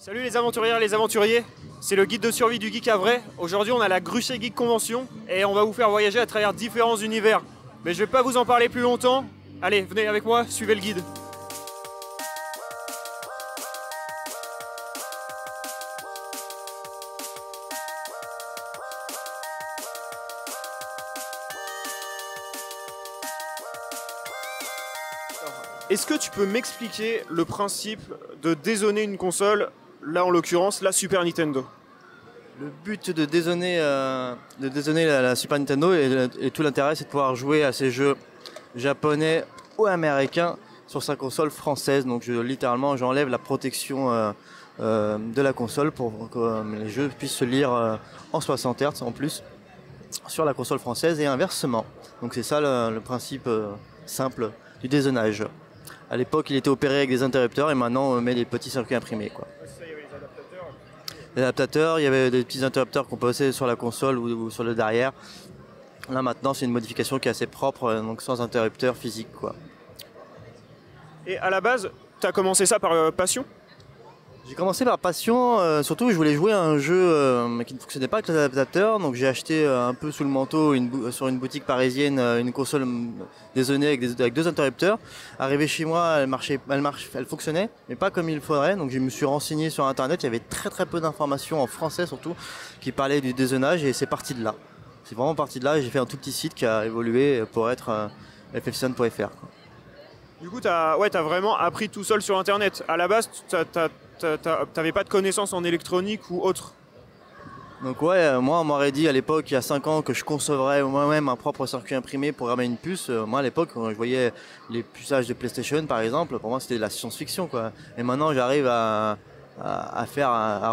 Salut les aventurières et les aventuriers, c'est le guide de survie du Geek à vrai. Aujourd'hui on a la Gruchet Geek Convention et on va vous faire voyager à travers différents univers. Mais je vais pas vous en parler plus longtemps. Allez, venez avec moi, suivez le guide. Est-ce que tu peux m'expliquer le principe de dézoner une console, là en l'occurrence la Super Nintendo? Le but de dézoner la Super Nintendo et tout l'intérêt, c'est de pouvoir jouer à ces jeux japonais ou américains sur sa console française. Donc littéralement j'enlève la protection de la console pour que les jeux puissent se lire en 60 Hz en plus sur la console française et inversement. Donc c'est ça le principe simple du dézonage. À l'époque il était opéré avec des interrupteurs et maintenant on met des petits circuits imprimés, quoi. Les adaptateurs, il y avait des petits interrupteurs qu'on posait sur la console ou sur le derrière. Là maintenant c'est une modification qui est assez propre, donc sans interrupteur physique, quoi. Et à la base, tu as commencé ça par passion? J'ai commencé par passion, surtout je voulais jouer à un jeu qui ne fonctionnait pas avec les adaptateurs, donc j'ai acheté un peu sous le manteau sur une boutique parisienne une console dézonée avec deux interrupteurs. Arrivé chez moi, elle fonctionnait, mais pas comme il faudrait, donc je me suis renseigné sur internet, il y avait très peu d'informations en français surtout qui parlaient du dézonage et c'est parti de là. C'est vraiment parti de là et j'ai fait un tout petit site qui a évolué pour être ffson.fr. Du coup, t'as vraiment appris tout seul sur internet. À la base, t'avais pas de connaissances en électronique ou autre? Donc ouais, moi on m'aurait dit à l'époque, il y a 5 ans, que je concevrais moi-même un propre circuit imprimé pour programmer une puce. Moi à l'époque, quand je voyais les puçages de PlayStation par exemple, pour moi c'était de la science-fiction, quoi. Et maintenant j'arrive à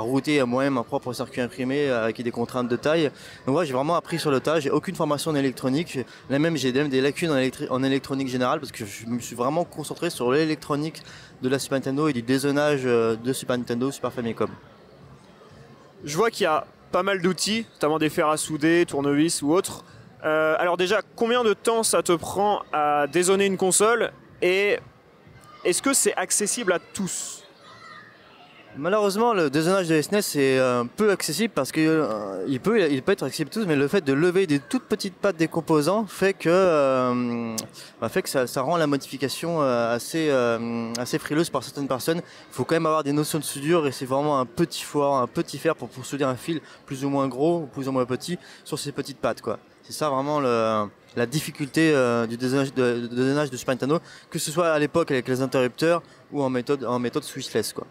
router moi-même un propre circuit imprimé avec des contraintes de taille. Donc ouais, j'ai vraiment appris sur le tas, j'ai aucune formation en électronique. Là même j'ai même des lacunes en électronique générale parce que je me suis vraiment concentré sur l'électronique de la Super Nintendo et du dézonage de Super Nintendo, Super Famicom. Je vois qu'il y a pas mal d'outils, notamment des fers à souder, tournevis ou autres. Alors déjà, combien de temps ça te prend à dézoner une console et est-ce que c'est accessible à tous? Malheureusement, le dézonage de SNES est peu accessible parce que il peut être accessible à tous, mais le fait de lever des toutes petites pattes des composants fait que ça rend la modification assez frileuse par certaines personnes. Il faut quand même avoir des notions de soudure et c'est vraiment un petit fer pour souder un fil plus ou moins gros ou plus ou moins petit sur ces petites pattes, quoi. C'est ça vraiment la difficulté du dézonage de Super Nintendo, que ce soit à l'époque avec les interrupteurs ou en méthode switchless, quoi.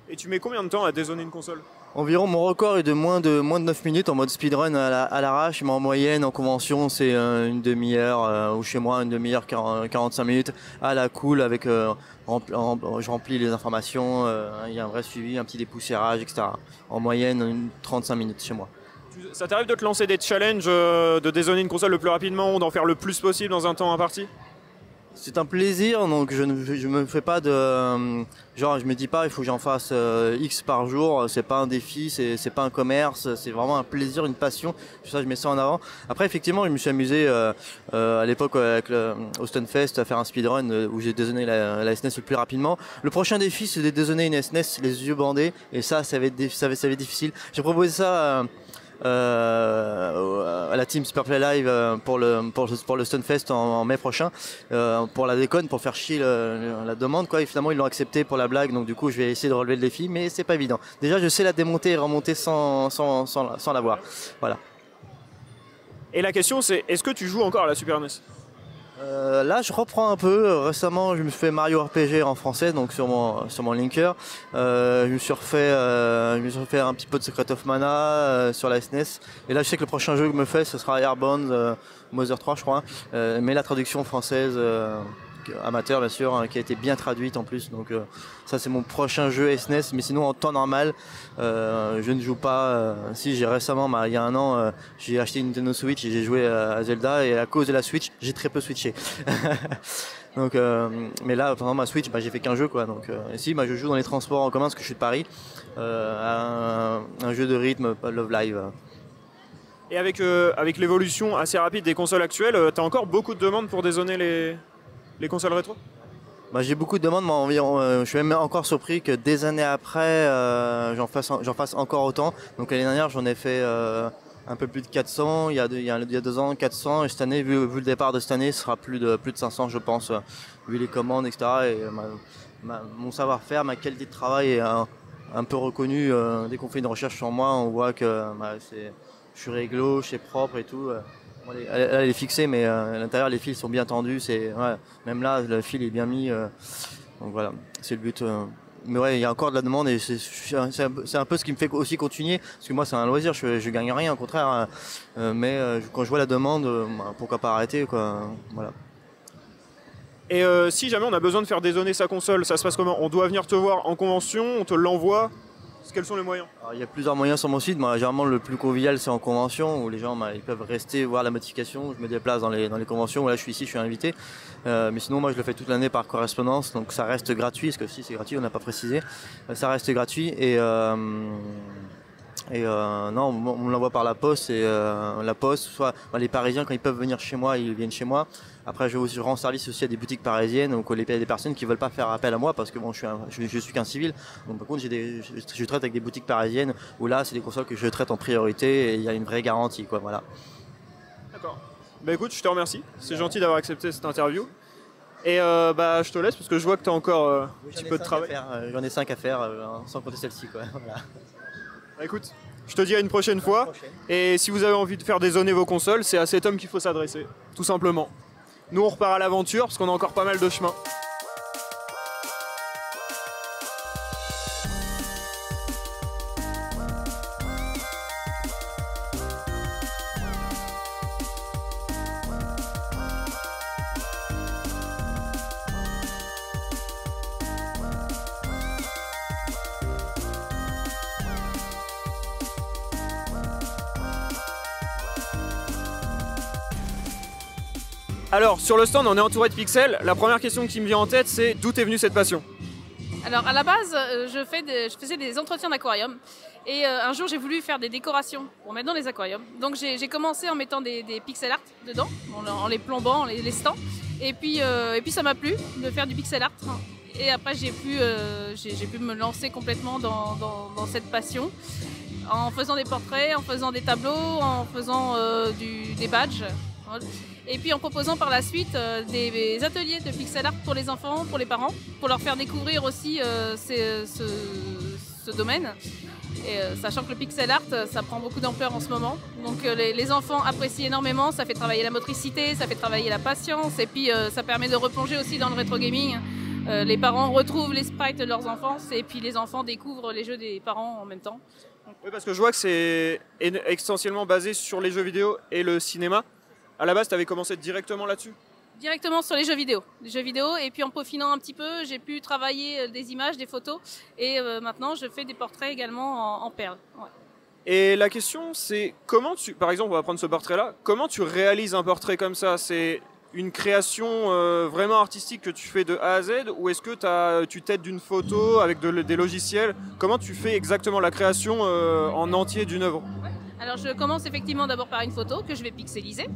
Et tu mets combien de temps à dézoner une console? Environ, mon record est de moins de 9 minutes en mode speedrun à l'arrache, mais en moyenne, en convention, c'est une demi-heure, ou chez moi, une demi-heure, 45 minutes, à la cool, avec, je remplis les informations, il y a un vrai suivi, un petit dépoussiérage, etc. En moyenne, 35 minutes chez moi. Ça t'arrive de te lancer des challenges, de dézoner une console le plus rapidement ou d'en faire le plus possible dans un temps imparti? C'est un plaisir, donc je me fais pas de... genre je me dis pas il faut que j'en fasse X par jour, c'est pas un défi, c'est pas un commerce, c'est vraiment un plaisir, une passion, ça je mets ça en avant. Après effectivement je me suis amusé à l'époque au Stunfest à faire un speedrun où j'ai dézoné la SNES le plus rapidement. Le prochain défi c'est de dézoner une SNES les yeux bandés et ça va être difficile. J'ai proposé ça... à la team Superplay Live pour le Stunfest en mai prochain, pour la déconne, pour faire chier la demande, quoi. Et finalement ils l'ont accepté pour la blague, donc du coup je vais essayer de relever le défi, mais c'est pas évident. Déjà je sais la démonter et remonter sans l'avoir. Voilà. Et la question c'est, est-ce que tu joues encore à la Super NES? Là je reprends un peu, récemment je me suis fait Mario RPG en français, donc sur mon linker. Je me suis refait un petit peu de Secret of Mana sur la SNES. Et là je sais que le prochain jeu que je me fais ce sera Airbound Mother 3 je crois, mais la traduction française amateur bien sûr, qui a été bien traduite en plus, donc ça c'est mon prochain jeu SNES. Mais sinon en temps normal je ne joue pas. Si j'ai récemment, il y a un an, j'ai acheté une Nintendo Switch et j'ai joué à Zelda, et à cause de la Switch j'ai très peu switché. Donc, mais là pendant ma Switch j'ai fait qu'un jeu, quoi. Donc si je joue dans les transports en commun parce que je suis de Paris, à un jeu de rythme, Love Live. Et avec l'évolution assez rapide des consoles actuelles, t'as encore beaucoup de demandes pour dézoner les consoles rétro? Bah, j'ai beaucoup de demandes, mais je suis même encore surpris que des années après, j'en fasse encore autant. Donc l'année dernière, j'en ai fait un peu plus de 400, il y a 2 ans, 400, et cette année, vu le départ de cette année, ce sera plus de 500, je pense, vu les commandes, etc. Et mon savoir-faire, ma qualité de travail est un peu reconnue. Dès qu'on fait une recherche sur moi, on voit que je suis réglo, je suis propre et tout. Bon, elle est fixée, mais à l'intérieur, les fils sont bien tendus. Même là, le fil est bien mis. Donc voilà, c'est le but. Mais ouais, il y a encore de la demande et c'est un peu ce qui me fait aussi continuer. Parce que moi, c'est un loisir, je gagne rien, au contraire. Mais quand je vois la demande, pourquoi pas arrêter, quoi. Voilà. Et si jamais on a besoin de faire dézonner sa console, ça se passe comment? On doit venir te voir en convention, on te l'envoie? Quels sont les moyens? Alors, il y a plusieurs moyens sur mon site. Moi, généralement, le plus convivial, c'est en convention, où les gens ils peuvent rester, voir la notification. Je me déplace dans les conventions. Là, je suis ici, je suis invité. Mais sinon, moi, je le fais toute l'année par correspondance. Donc, ça reste gratuit, parce que si c'est gratuit, on n'a pas précisé. Ça reste gratuit. Non, on me l'envoie par la poste. Et la poste, soit les Parisiens, quand ils peuvent venir chez moi, ils viennent chez moi. Après, je rends service aussi à des boutiques parisiennes, donc des personnes qui ne veulent pas faire appel à moi parce que bon, je suis qu'un civil. Donc par contre, je traite avec des boutiques parisiennes où là, c'est des consoles que je traite en priorité et il y a une vraie garantie, quoi. Voilà. D'accord. Bah écoute, je te remercie. C'est gentil d'avoir accepté cette interview. Et je te laisse parce que je vois que tu as encore un petit peu de travail. J'en ai 5 à faire, sans compter celle-ci, quoi. Voilà. Bah écoute, je te dis à une prochaine fois. Et si vous avez envie de faire dézonner vos consoles, c'est à cet homme qu'il faut s'adresser, tout simplement. Nous, on repart à l'aventure parce qu'on a encore pas mal de chemin. Alors, sur le stand, on est entouré de pixels. La première question qui me vient en tête, c'est d'où est venue cette passion? Alors, à la base, je faisais des entretiens d'aquarium. Et un jour, j'ai voulu faire des décorations pour mettre dans les aquariums. Donc, j'ai commencé en mettant des pixel art dedans, en les plombant, en les stands. Et puis ça m'a plu de faire du pixel art. Et après, j'ai pu me lancer complètement dans cette passion. En faisant des portraits, en faisant des tableaux, en faisant des badges. Et puis en proposant par la suite des ateliers de pixel art pour les enfants, pour les parents, pour leur faire découvrir aussi ce domaine. Et sachant que le pixel art, ça prend beaucoup d'ampleur en ce moment. Donc les enfants apprécient énormément, ça fait travailler la motricité, ça fait travailler la patience, et puis ça permet de replonger aussi dans le rétro gaming. Les parents retrouvent les sprites de leurs enfants, et puis les enfants découvrent les jeux des parents en même temps. Oui, parce que je vois que c'est essentiellement basé sur les jeux vidéo et le cinéma. À la base, tu avais commencé directement là-dessus? Directement sur les jeux vidéo. Et puis en peaufinant un petit peu, j'ai pu travailler des images, des photos. Et maintenant, je fais des portraits également en perles. Ouais. Et la question, c'est comment par exemple, on va prendre ce portrait-là, comment tu réalises un portrait comme ça? C'est une création vraiment artistique que tu fais de A à Z, ou est-ce que tu t'aides d'une photo avec des logiciels? Comment tu fais exactement la création en entier d'une œuvre? Alors je commence effectivement d'abord par une photo que je vais pixeliser,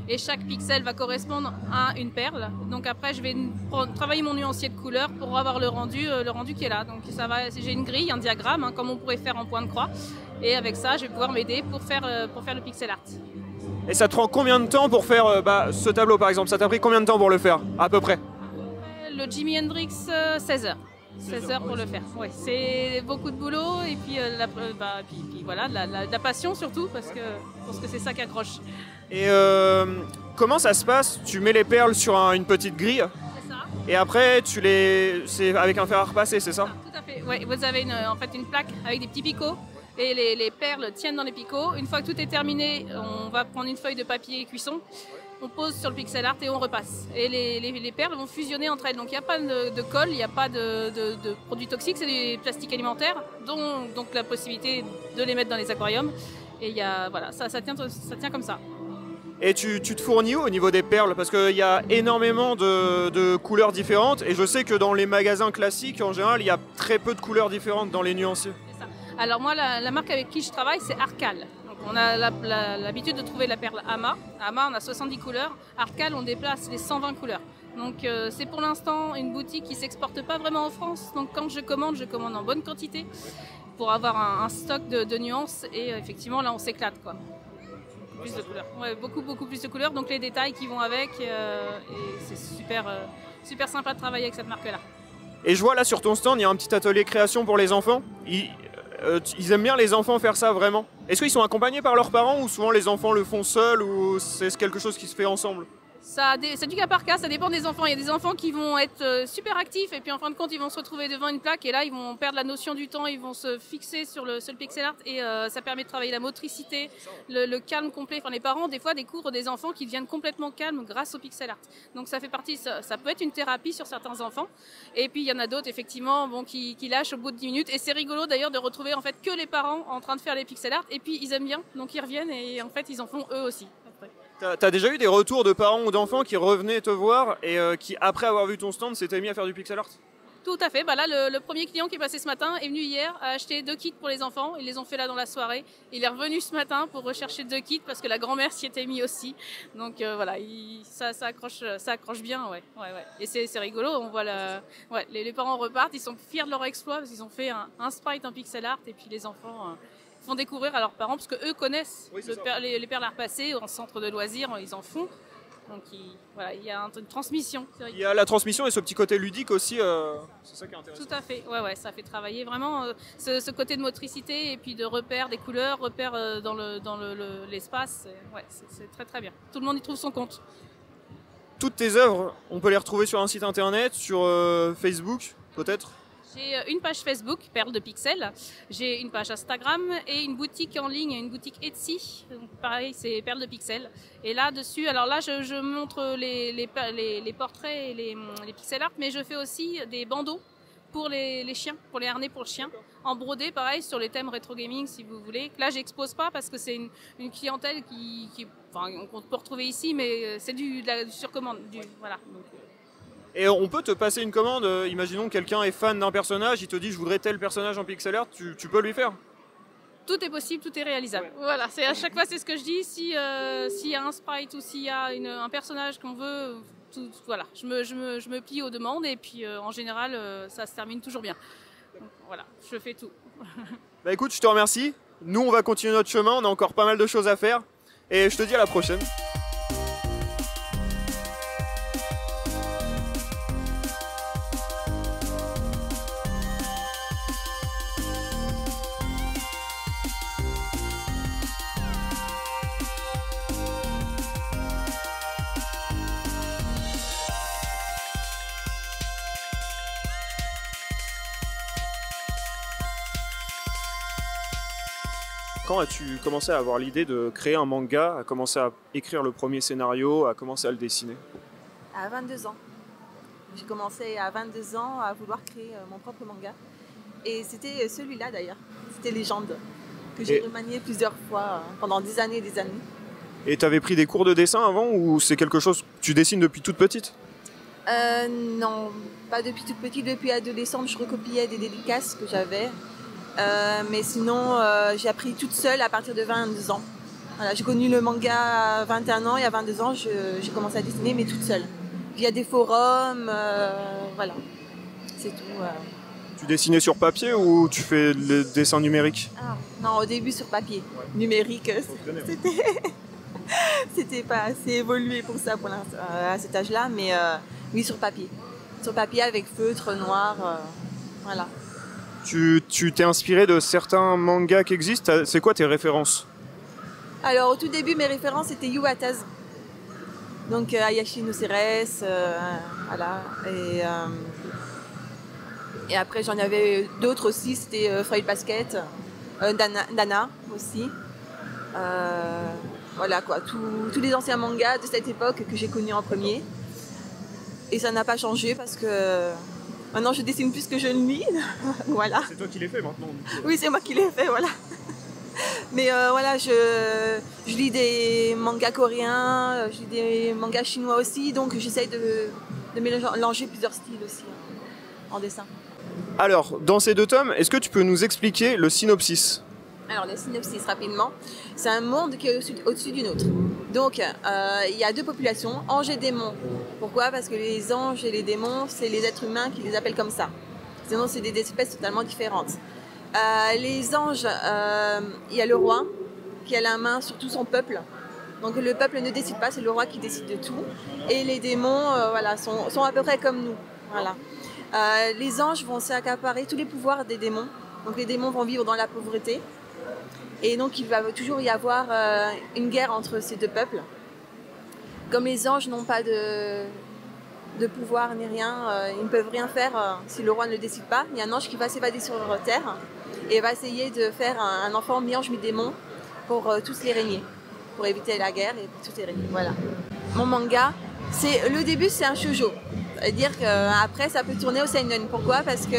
et chaque pixel va correspondre à une perle. Donc après je vais travailler mon nuancier de couleurs pour avoir le rendu qui est là. Donc j'ai une grille, un diagramme, comme on pourrait faire en point de croix, et avec ça je vais pouvoir m'aider pour faire le pixel art. Et ça te prend combien de temps pour faire ce tableau par exemple? Ça t'a pris combien de temps pour le faire à peu près? Le Jimi Hendrix, 16 heures. 16 heures pour le faire. Ouais, c'est beaucoup de boulot et puis, voilà, la passion surtout parce que c'est ça qui accroche. Et comment ça se passe? Tu mets les perles sur une petite grille? C'est ça. Et après c'est avec un fer à repasser, c'est ça? Tout à fait. Ouais, vous avez une plaque avec des petits picots et les perles tiennent dans les picots. Une fois que tout est terminé, on va prendre une feuille de papier cuisson. On pose sur le pixel art et on repasse. Et les perles vont fusionner entre elles. Donc il n'y a pas de colle, il n'y a pas de produits toxiques, c'est des plastiques alimentaires, donc la possibilité de les mettre dans les aquariums. Et voilà, ça tient comme ça. Et tu te fournis où au niveau des perles? Parce qu'il y a énormément de couleurs différentes. Et je sais que dans les magasins classiques, en général, il y a très peu de couleurs différentes dans les nuanciers. C'est ça. Alors moi, la marque avec qui je travaille, c'est Arcal. On a l'habitude de trouver la perle Ama. Ama, on a 70 couleurs. Arcal, on déplace les 120 couleurs. Donc c'est pour l'instant une boutique qui s'exporte pas vraiment en France. Donc quand je commande en bonne quantité pour avoir un stock de nuances. Et effectivement là on s'éclate quoi. Plus de couleurs. Ouais, beaucoup plus de couleurs. Donc les détails qui vont avec et c'est super sympa de travailler avec cette marque-là. Et je vois là sur ton stand, il y a un petit atelier création pour les enfants. Ils aiment bien les enfants faire ça vraiment. Est-ce qu'ils sont accompagnés par leurs parents ou souvent les enfants le font seuls ou c'est quelque chose qui se fait ensemble? C'est du cas par cas, ça dépend des enfants. Il y a des enfants qui vont être super actifs et puis en fin de compte ils vont se retrouver devant une plaque et là ils vont perdre la notion du temps, ils vont se fixer sur le pixel art et ça permet de travailler la motricité, le calme complet. Enfin, les parents des fois découvrent des enfants qui deviennent complètement calmes grâce au pixel art. Donc ça fait partie, ça peut être une thérapie sur certains enfants. Et puis il y en a d'autres effectivement qui lâchent au bout de 10 minutes et c'est rigolo d'ailleurs de retrouver en fait que les parents en train de faire les pixel art et puis ils aiment bien donc ils reviennent et en fait ils en font eux aussi. T'as déjà eu des retours de parents ou d'enfants qui revenaient te voir et qui, après avoir vu ton stand, s'étaient mis à faire du pixel art? Tout à fait. Bah là, le premier client qui est passé ce matin est venu hier, a acheté 2 kits pour les enfants. Ils les ont fait là dans la soirée. Il est revenu ce matin pour rechercher 2 kits parce que la grand-mère s'y était mis aussi. Donc voilà, ça accroche bien. Ouais. Et c'est rigolo. On voit les parents repartent. Ils sont fiers de leur exploit parce qu'ils ont fait un sprite en pixel art et puis les enfants font découvrir à leurs parents parce qu'eux connaissent les perles à repasser en centre de loisirs, ils en font. Donc il y a une transmission. Il y a la transmission et ce petit côté ludique aussi, c'est ça qui est intéressant. Tout à fait, ouais, ça fait travailler vraiment ce côté de motricité et puis de repères des couleurs, repères dans l'espace. Ouais, c'est très bien. Tout le monde y trouve son compte. Toutes tes œuvres, on peut les retrouver sur un site internet, sur Facebook peut-être? J'ai une page Facebook, Perles de Pixel. J'ai une page Instagram et une boutique en ligne, une boutique Etsy. Donc pareil, c'est Perles de Pixel. Et là-dessus, alors là, je montre les portraits et les pixel art, mais je fais aussi des bandeaux pour les chiens, pour les harnais pour le chien. En brodé, pareil, sur les thèmes rétro gaming, si vous voulez. Là, j'expose pas parce que c'est une clientèle qu'on peut retrouver ici, mais c'est du surcommande. Voilà. Donc, et on peut te passer une commande, imaginons que quelqu'un est fan d'un personnage, il te dit je voudrais tel personnage en pixel art, tu peux lui faire? Tout est possible, tout est réalisable. Ouais. Voilà, à chaque fois c'est ce que je dis, s'il y a un sprite ou s'il y a un personnage qu'on veut, voilà, je me plie aux demandes et puis en général ça se termine toujours bien. Donc, voilà, je fais tout. Bah écoute, je te remercie, nous on va continuer notre chemin, on a encore pas mal de choses à faire et je te dis à la prochaine. Quand as-tu commencé à avoir l'idée de créer un manga, à commencer à écrire le premier scénario, à commencer à le dessiner? À 22 ans. J'ai commencé à 22 ans à vouloir créer mon propre manga. Et c'était celui-là d'ailleurs, c'était Légende, que j'ai remanié plusieurs fois pendant des années et des années. Et tu avais pris des cours de dessin avant ou c'est quelque chose que tu dessines depuis toute petite? Non, pas depuis toute petite, depuis adolescente, je recopiais des dédicaces que j'avais. Mais sinon, j'ai appris toute seule à partir de 22 ans. Voilà, j'ai connu le manga à 21 ans et à 22 ans, j'ai commencé à dessiner, mais toute seule. Via des forums, voilà, c'est tout. Tu dessinais sur papier ou tu fais le dessin numérique? Non, au début sur papier. Numérique, c'était pas assez évolué pour ça pour à cet âge-là, mais oui, sur papier. Sur papier avec feutre noir, voilà. Tu t'es inspiré de certains mangas qui existent? C'est quoi tes références? Alors au tout début, mes références étaient Yuataz. Donc Ayashi no Ceres, voilà. Et après j'en avais d'autres aussi, c'était Fruit Basket, Dana aussi. Voilà quoi, tous les anciens mangas de cette époque que j'ai connus en premier. Et ça n'a pas changé parce que maintenant je dessine plus que je ne lis. Voilà. C'est toi qui les fais maintenant? Oui, c'est moi qui les fais, voilà. Mais voilà, je lis des mangas coréens, je lis des mangas chinois aussi, donc j'essaye de mélanger plusieurs styles aussi en dessin. Alors, dans ces 2 tomes, est-ce que tu peux nous expliquer le synopsis? Alors, le synopsis, rapidement, c'est un monde qui est au-dessus d'une autre. Donc, il y a 2 populations, anges et démons, Pourquoi? Parce que les anges et les démons, c'est les êtres humains qui les appellent comme ça. Sinon, c'est des espèces totalement différentes. Les anges, il y a le roi qui a la main sur tout son peuple. Donc le peuple ne décide pas, c'est le roi qui décide de tout. Et les démons voilà, sont à peu près comme nous. Voilà. Les anges vont s'accaparer tous les pouvoirs des démons. Donc les démons vont vivre dans la pauvreté. Et donc il va toujours y avoir une guerre entre ces deux peuples. Comme les anges n'ont pas de pouvoir ni rien, ils ne peuvent rien faire si le roi ne le décide pas. Il y a un ange qui va s'évader sur terre et va essayer de faire un enfant mi-ange mi-démon pour tous les régner, pour éviter la guerre et pour tous les régner. Voilà. Mon manga, le début c'est un shoujo, c'est-à-dire qu'après ça peut tourner au seinen. Pourquoi? Parce que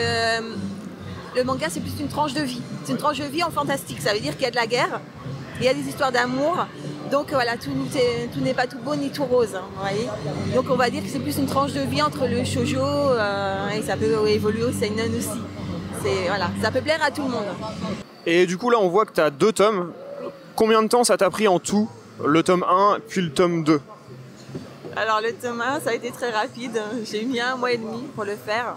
le manga c'est plus une tranche de vie. C'est une tranche de vie en fantastique, ça veut dire qu'il y a de la guerre, il y a des histoires d'amour. Donc voilà, tout n'est pas tout beau ni tout rose, hein, vous voyez. Donc on va dire que c'est plus une tranche de vie entre le shoujo et ça peut évoluer au seinen aussi. Voilà, ça peut plaire à tout le monde. Et du coup là on voit que tu as 2 tomes. Combien de temps ça t'a pris en tout, le tome 1 puis le tome 2? Alors le tome 1 ça a été très rapide, j'ai mis 1 mois et demi pour le faire.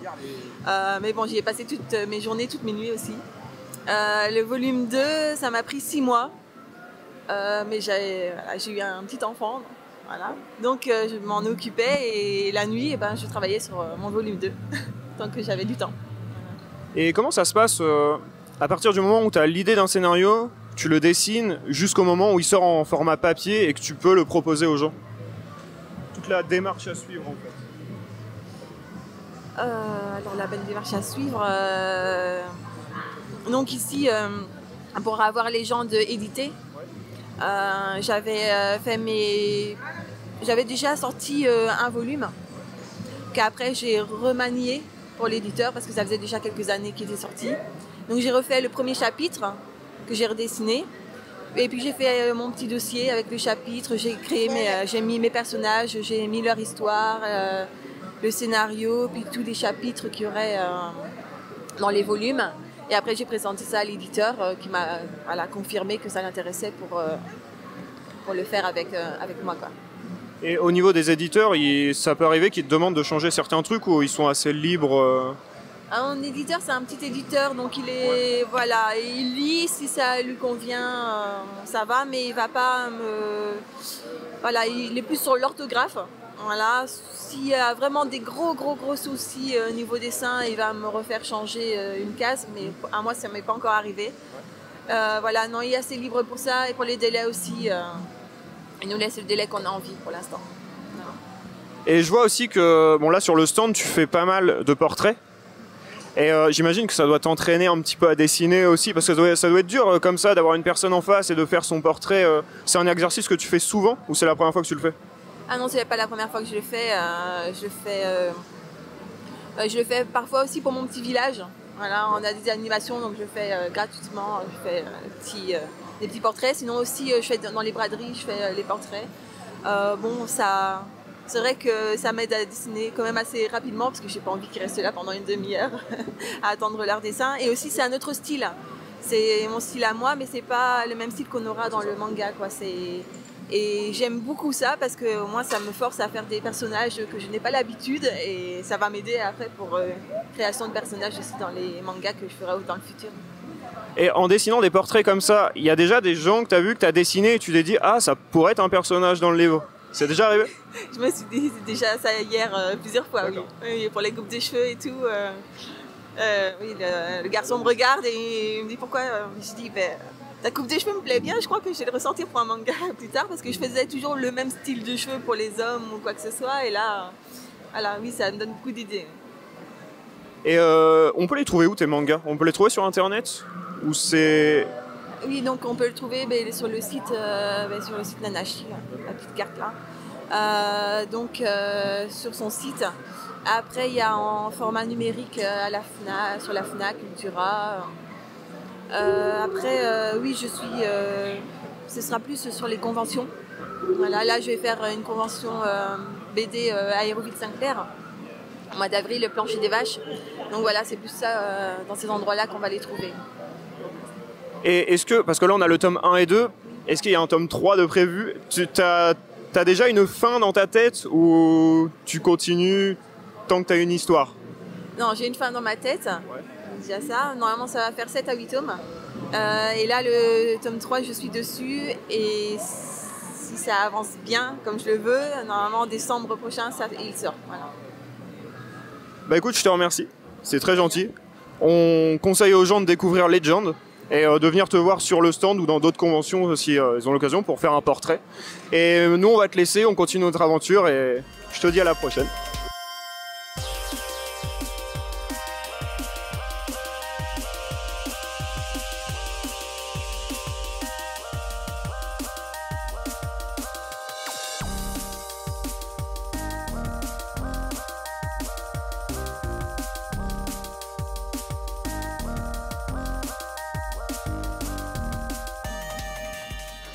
Mais bon, j'y ai passé toutes mes journées, toutes mes nuits aussi. Le volume 2 ça m'a pris 6 mois. Mais j'ai eu un petit enfant, voilà. Donc je m'en occupais et la nuit, je travaillais sur mon volume 2, tant que j'avais du temps. Et comment ça se passe à partir du moment où tu as l'idée d'un scénario, tu le dessines, jusqu'au moment où il sort en format papier et que tu peux le proposer aux gens? Toute la démarche à suivre en fait. Alors la bonne démarche à suivre, donc ici, pour avoir les gens éditer, j'avais déjà sorti un volume qu'après j'ai remanié pour l'éditeur parce que ça faisait déjà quelques années qu'il était sorti. Donc j'ai refait le premier chapitre que j'ai redessiné et puis j'ai fait mon petit dossier avec le chapitre, j'ai mis mes personnages, j'ai mis leur histoire, le scénario, puis tous les chapitres qu'il y aurait dans les volumes. Et après, j'ai présenté ça à l'éditeur qui m'a confirmé que ça l'intéressait pour le faire avec moi, quoi. Et au niveau des éditeurs, ça peut arriver qu'ils te demandent de changer certains trucs ou ils sont assez libres Un éditeur, c'est un petit éditeur, donc il lit, si ça lui convient, ça va, mais il va pas il est plus sur l'orthographe. Voilà, s'il y a vraiment des gros soucis au niveau dessin, il va me refaire changer une case, mais à moi ça m'est pas encore arrivé. Non, il est assez libre pour ça et pour les délais aussi. Il nous laisse le délai qu'on a envie pour l'instant. Voilà. Et je vois aussi que, bon là sur le stand, tu fais pas mal de portraits. Et j'imagine que ça doit t'entraîner un petit peu à dessiner aussi, parce que ça doit être dur comme ça d'avoir une personne en face et de faire son portrait. C'est un exercice que tu fais souvent ou c'est la première fois que tu le fais? Ah non, c'est pas la première fois que je le fais. Je le fais parfois aussi pour mon petit village. Voilà, on a des animations, donc je le fais gratuitement. Je fais des petits portraits. Sinon aussi, je fais dans les braderies, je fais les portraits. C'est vrai que ça m'aide à dessiner quand même assez rapidement parce que j'ai pas envie qu'ils restent là pendant une demi-heure à attendre leur dessin. Et aussi, c'est un autre style. C'est mon style à moi, mais c'est pas le même style qu'on aura dans le manga, quoi. Et j'aime beaucoup ça parce que moi ça me force à faire des personnages que je n'ai pas l'habitude et ça va m'aider après pour création de personnages aussi dans les mangas que je ferai dans le futur. Et en dessinant des portraits comme ça, il y a déjà des gens que tu as vu, que tu as dessiné et tu t'es dit « Ah, ça pourrait être un personnage dans le livre ». C'est déjà arrivé? Je me suis dit déjà ça hier plusieurs fois, oui. Oui. Pour les coupes de cheveux et tout. Oui, le garçon me regarde et il me dit pourquoi. Je dis ta coupe de cheveux me plaît bien, je crois que je vais le ressentir pour un manga plus tard parce que je faisais toujours le même style de cheveux pour les hommes ou quoi que ce soit et là, voilà, oui, ça me donne beaucoup d'idées. Et on peut les trouver où tes mangas? On peut les trouver sur internet? Ou c'est... Oui, donc on peut le trouver sur le site Nanashi, la petite carte là. Sur son site. Après, il y a en format numérique à la FNAC, sur la FNAC, Cultura. Oui, ce sera plus sur les conventions. Voilà, là, je vais faire une convention BD à Aéroville-Saint-Clair, au mois d'avril, le plancher des vaches. Donc voilà, c'est plus ça, dans ces endroits-là qu'on va les trouver. Et est-ce que, parce que là on a le tome 1 et 2, est-ce qu'il y a un tome 3 de prévu? Tu t'as déjà une fin dans ta tête ou tu continues tant que t'as une histoire? Non, j'ai une fin dans ma tête. Déjà ça. Normalement, ça va faire 7 à 8 tomes. Et là, le tome 3, je suis dessus. Et si ça avance bien, comme je le veux, normalement, en décembre prochain, il sort. Voilà. Bah écoute, je te remercie. C'est très gentil. On conseille aux gens de découvrir Legend et de venir te voir sur le stand ou dans d'autres conventions si ils ont l'occasion pour faire un portrait. Et nous, on va te laisser, on continue notre aventure et je te dis à la prochaine.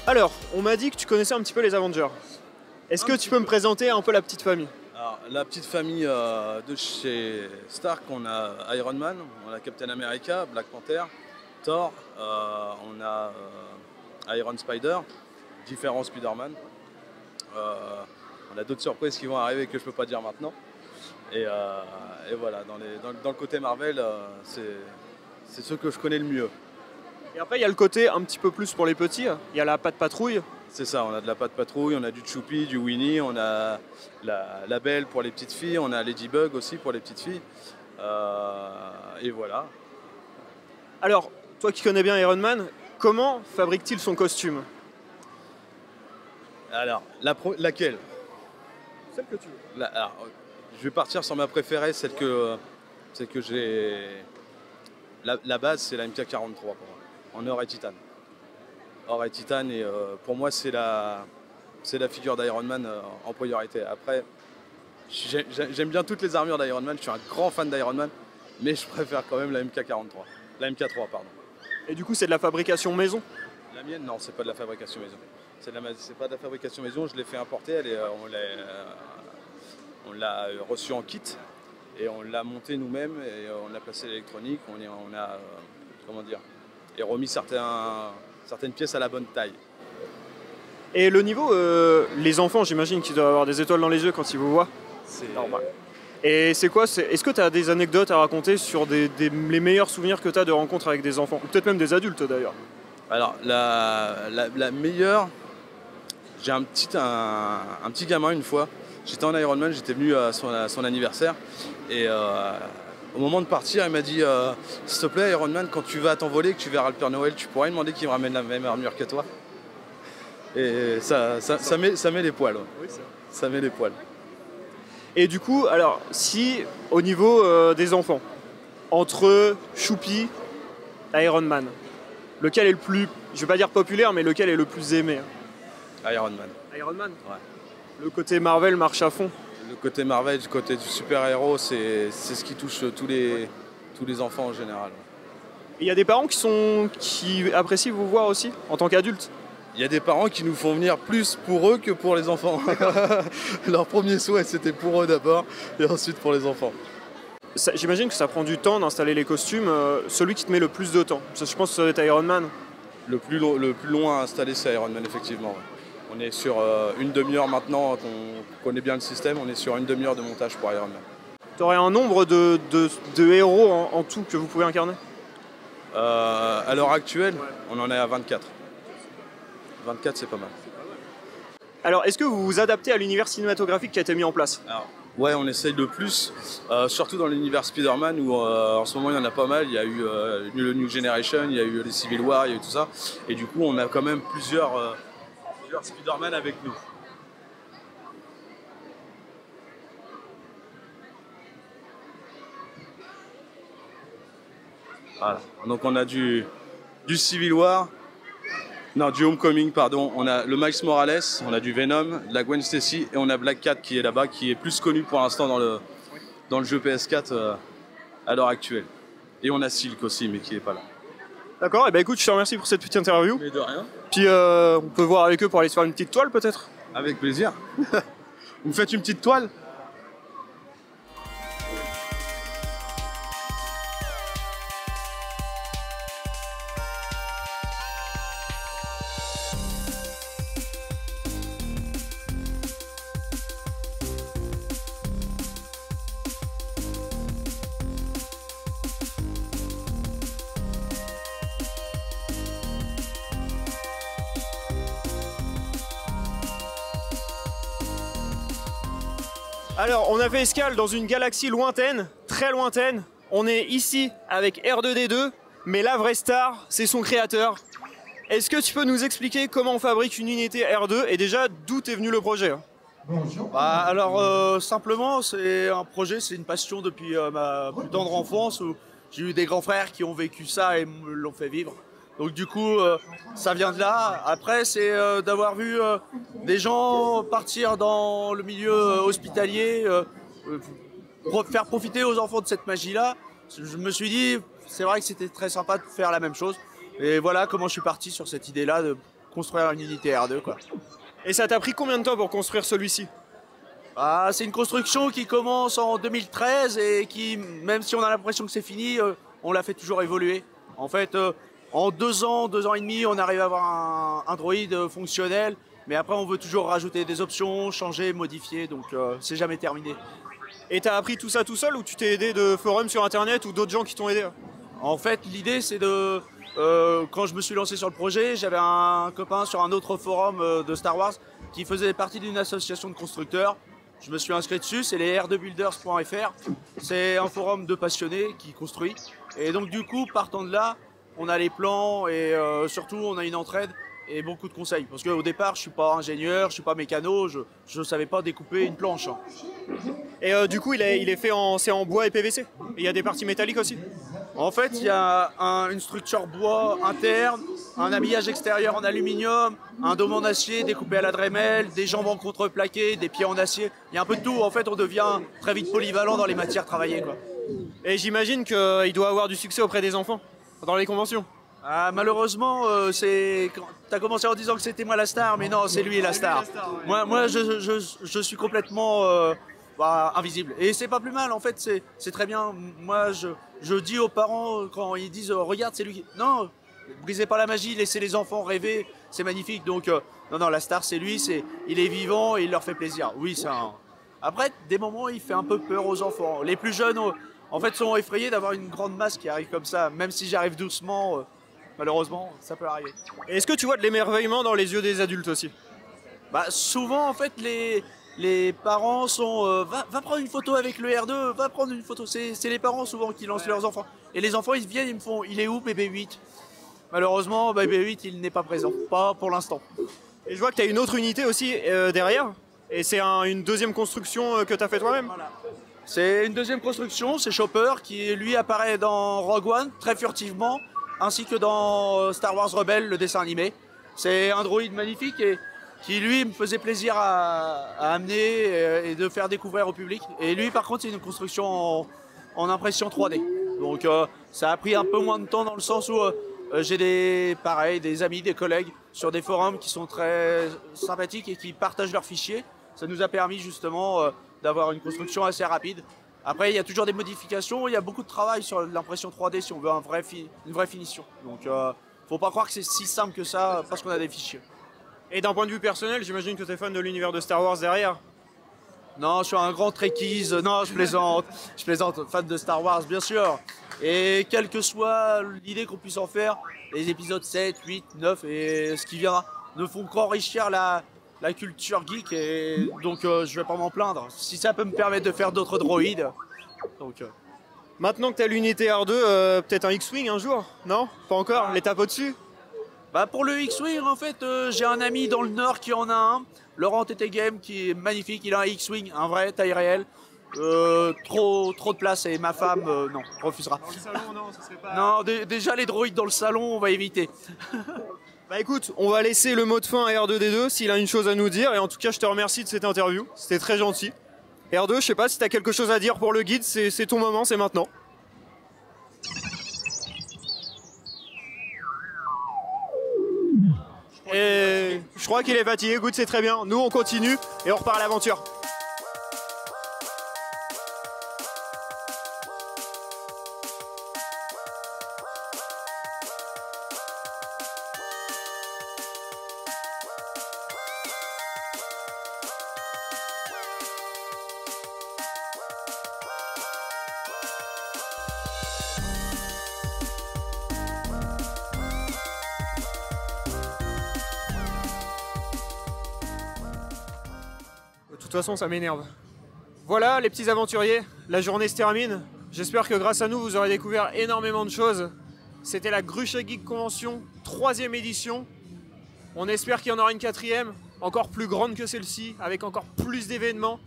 Alors, on m'a dit que tu connaissais un petit peu les Avengers. Est-ce que tu peux me présenter un peu la petite famille? Alors, la petite famille de chez Stark, on a Iron Man, on a Captain America, Black Panther, Thor, on a Iron Spider, différents Spider-Man. On a d'autres surprises qui vont arriver que je ne peux pas dire maintenant. Et voilà, dans le côté Marvel, c'est ceux que je connais le mieux. Et après, il y a le côté un petit peu plus pour les petits. Il y a la patte patrouille. C'est ça, on a de la patte patrouille, on a du Choupi, du Winnie, on a la Belle pour les petites filles, on a Ladybug aussi pour les petites filles. Et voilà. Alors, toi qui connais bien Iron Man, comment fabrique-t-il son costume? Alors, laquelle? Celle que tu veux. Alors, je vais partir sur ma préférée, celle que j'ai. La base, c'est la MK43 pour moi, en or et titane. Or et titane, et pour moi, c'est la figure d'Iron Man en priorité. Après, j'aime bien toutes les armures d'Iron Man, je suis un grand fan d'Iron Man, mais je préfère quand même la MK43. La MK3, pardon. Et du coup, c'est de la fabrication maison? La mienne, non, c'est pas de la fabrication maison. C'est pas de la fabrication maison, je l'ai fait importer, on l'a reçue en kit et on l'a montée nous-mêmes et on a placé l'électronique, on a comment dire, et remis certaines pièces à la bonne taille. Et le niveau, les enfants, j'imagine qu'ils doivent avoir des étoiles dans les yeux quand ils vous voient. C'est normal. Et c'est quoi, est-ce que tu as des anecdotes à raconter sur les meilleurs souvenirs que tu as de rencontres avec des enfants? Ou peut-être même des adultes d'ailleurs? Alors, la meilleure, j'ai un petit gamin une fois, j'étais en Iron Man, j'étais venu à son anniversaire et au moment de partir, il m'a dit s'il te plaît Iron Man, quand tu vas t'envoler, que tu verras le Père Noël, tu pourrais lui demander qu'il me ramène la même armure que toi? Et ça met les poils. Oui, ça met les poils. Et du coup, alors, si au niveau des enfants, entre Choupi et Iron Man, lequel est le plus, je vais pas dire populaire, mais lequel est le plus aimé? Iron Man. Iron Man? Ouais. Le côté Marvel marche à fond. Le côté Marvel, le côté du super-héros, c'est ce qui touche tous les enfants en général. Il y a des parents qui apprécient vous voir aussi, en tant qu'adultes? Il y a des parents qui nous font venir plus pour eux que pour les enfants. Leur premier souhait, c'était pour eux d'abord, et ensuite pour les enfants. J'imagine que ça prend du temps d'installer les costumes. Celui qui te met le plus de temps, je pense que ça va être Iron Man. Le plus loin à installer, c'est Iron Man, effectivement. Ouais. On est sur une demi-heure maintenant, qu'on connaît bien le système, on est sur une demi-heure de montage pour Iron Man. Tu aurais un nombre de héros en tout que vous pouvez incarner? À l'heure actuelle, ouais. On en est à 24. 24, c'est pas mal. Alors, est-ce que vous vous adaptez à l'univers cinématographique qui a été mis en place? Alors, ouais, on essaye le plus, surtout dans l'univers Spider-Man où en ce moment il y en a pas mal. Il y a eu le New Generation, il y a eu les Civil War, il y a eu tout ça. Et du coup, on a quand même plusieurs Spider-Man avec nous. Voilà. Donc on a du Civil War. Non, du Homecoming, pardon. On a le Miles Morales, on a du Venom, de la Gwen Stacy et on a Black Cat qui est là-bas, qui est plus connu pour l'instant dans le jeu PS4 à l'heure actuelle. Et on a Silk aussi, mais qui n'est pas là. D'accord, et ben écoute, je te remercie pour cette petite interview. Mais de rien. Puis on peut voir avec eux pour aller se faire une petite toile peut-être? Avec plaisir. Vous me faites une petite toile? Alors, on a fait escale dans une galaxie lointaine, très lointaine. On est ici avec R2D2, mais la vraie star, c'est son créateur. Est-ce que tu peux nous expliquer comment on fabrique une unité R2 et déjà d'où est venu le projet? Bah, alors simplement c'est un projet, c'est une passion depuis ma plus tendre enfance où j'ai eu des grands frères qui ont vécu ça et me l'ont fait vivre. Donc du coup ça vient de là. Après c'est d'avoir vu des gens partir dans le milieu hospitalier, faire profiter aux enfants de cette magie-là. Je me suis dit c'est vrai que c'était très sympa de faire la même chose. Et voilà comment je suis parti sur cette idée-là de construire une unité R2 quoi. Et ça t'a pris combien de temps pour construire celui-ci? C'est une construction qui commence en 2013 et qui, même si on a l'impression que c'est fini, on la fait toujours évoluer. En fait, en 2 ans, 2 ans et demi, on arrive à avoir un droïde fonctionnel, mais après on veut toujours rajouter des options, changer, modifier, donc c'est jamais terminé. Et t'as appris tout ça tout seul ou tu t'es aidé de forums sur internet ou d'autres gens qui t'ont aidé? En fait, l'idée c'est de... quand je me suis lancé sur le projet, j'avais un copain sur un autre forum de Star Wars qui faisait partie d'une association de constructeurs. Je me suis inscrit dessus, c'est les r2builders.fr. C'est un forum de passionnés qui construit. Et donc du coup, partant de là, on a les plans et surtout on a une entraide et beaucoup de conseils. Parce qu'au départ, je suis pas ingénieur, je suis pas mécano, je savais pas découper une planche. Et du coup, il est fait c'est en bois et PVC. Et il y a des parties métalliques aussi. En fait, il y a une structure bois interne, un habillage extérieur en aluminium, un dôme en acier découpé à la Dremel, des jambes en contreplaqué, des pieds en acier. Il y a un peu de tout. En fait, on devient très vite polyvalent dans les matières travaillées, quoi. Et j'imagine qu'il doit avoir du succès auprès des enfants, dans les conventions. Malheureusement, t'as commencé en disant que c'était moi la star, mais non, c'est lui la star. Moi, je suis complètement invisible. Et c'est pas plus mal, en fait, c'est très bien. Moi, je dis aux parents, quand ils disent regarde, c'est lui qui... Non, brisez pas la magie, laissez les enfants rêver, c'est magnifique. Donc, non, la star, c'est lui, il est vivant et il leur fait plaisir. Oui, c'est un... Après, des moments, il fait un peu peur aux enfants. Les plus jeunes, en fait, sont effrayés d'avoir une grande masse qui arrive comme ça. Même si j'arrive doucement, malheureusement, ça peut arriver. Et est-ce que tu vois de l'émerveillement dans les yeux des adultes aussi? Souvent, en fait, les parents sont va prendre une photo avec le R2, va prendre une photo. C'est les parents souvent qui lancent leurs enfants. Et les enfants, ils viennent, ils me font, il est où bébé 8? Malheureusement, bébé 8, il n'est pas présent. Pas pour l'instant. Et je vois que tu as une autre unité aussi derrière. Et c'est une deuxième construction que tu as fait toi-même. Voilà. C'est une deuxième construction, c'est Chopper qui lui apparaît dans Rogue One très furtivement, ainsi que dans Star Wars Rebels, le dessin animé. C'est un droïde magnifique et qui lui me faisait plaisir à amener et de faire découvrir au public. Et lui par contre c'est une construction en impression 3D. Donc ça a pris un peu moins de temps dans le sens où j'ai des amis, des collègues sur des forums qui sont très sympathiques et qui partagent leurs fichiers. Ça nous a permis justement d'avoir une construction assez rapide. Après, il y a toujours des modifications, il y a beaucoup de travail sur l'impression 3D si on veut une vraie finition. Donc, faut pas croire que c'est si simple que ça parce qu'on a des fichiers. Et d'un point de vue personnel, j'imagine que tu es fan de l'univers de Star Wars derrière. Non, je suis un grand Trekkies. Non, je plaisante. Je plaisante, fan de Star Wars, bien sûr. Et quelle que soit l'idée qu'on puisse en faire, les épisodes 7, 8, 9 et ce qui viendra ne font qu'enrichir la culture geek et donc je vais pas m'en plaindre. Si ça peut me permettre de faire d'autres droïdes. Donc, Maintenant que tu as l'unité R2, peut-être un X-Wing un jour? Non? Pas encore? L'étape au-dessus? Pour le X-Wing, en fait, j'ai un ami dans le Nord qui en a un. Laurent TT Game qui est magnifique. Il a un X-Wing, un vrai, taille réelle. Trop de place et ma femme, non, refusera. Dans le salon, non, ce serait pas... Non, déjà les droïdes dans le salon, on va éviter. Bah écoute, on va laisser le mot de fin à R2D2 s'il a une chose à nous dire. Et en tout cas, je te remercie de cette interview. C'était très gentil. R2, je sais pas si tu as quelque chose à dire pour le guide. C'est ton moment, c'est maintenant. Et je crois qu'il est fatigué. Écoute, c'est très bien. Nous, on continue et on repart à l'aventure. De toute façon, ça m'énerve. Voilà les petits aventuriers, la journée se termine. J'espère que grâce à nous, vous aurez découvert énormément de choses. C'était la Gruche Geek Convention, 3e édition. On espère qu'il y en aura une 4e, encore plus grande que celle-ci, avec encore plus d'événements.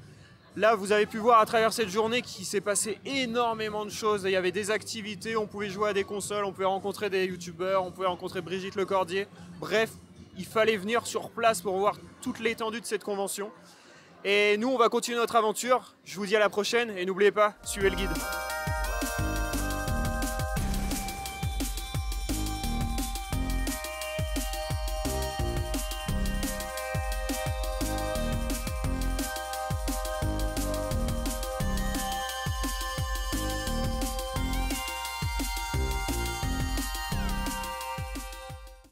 Là, vous avez pu voir à travers cette journée qu'il s'est passé énormément de choses. Il y avait des activités, on pouvait jouer à des consoles, on pouvait rencontrer des youtubeurs, on pouvait rencontrer Brigitte Lecordier. Bref, il fallait venir sur place pour voir toute l'étendue de cette convention. Et nous, on va continuer notre aventure. Je vous dis à la prochaine et n'oubliez pas, suivez le guide.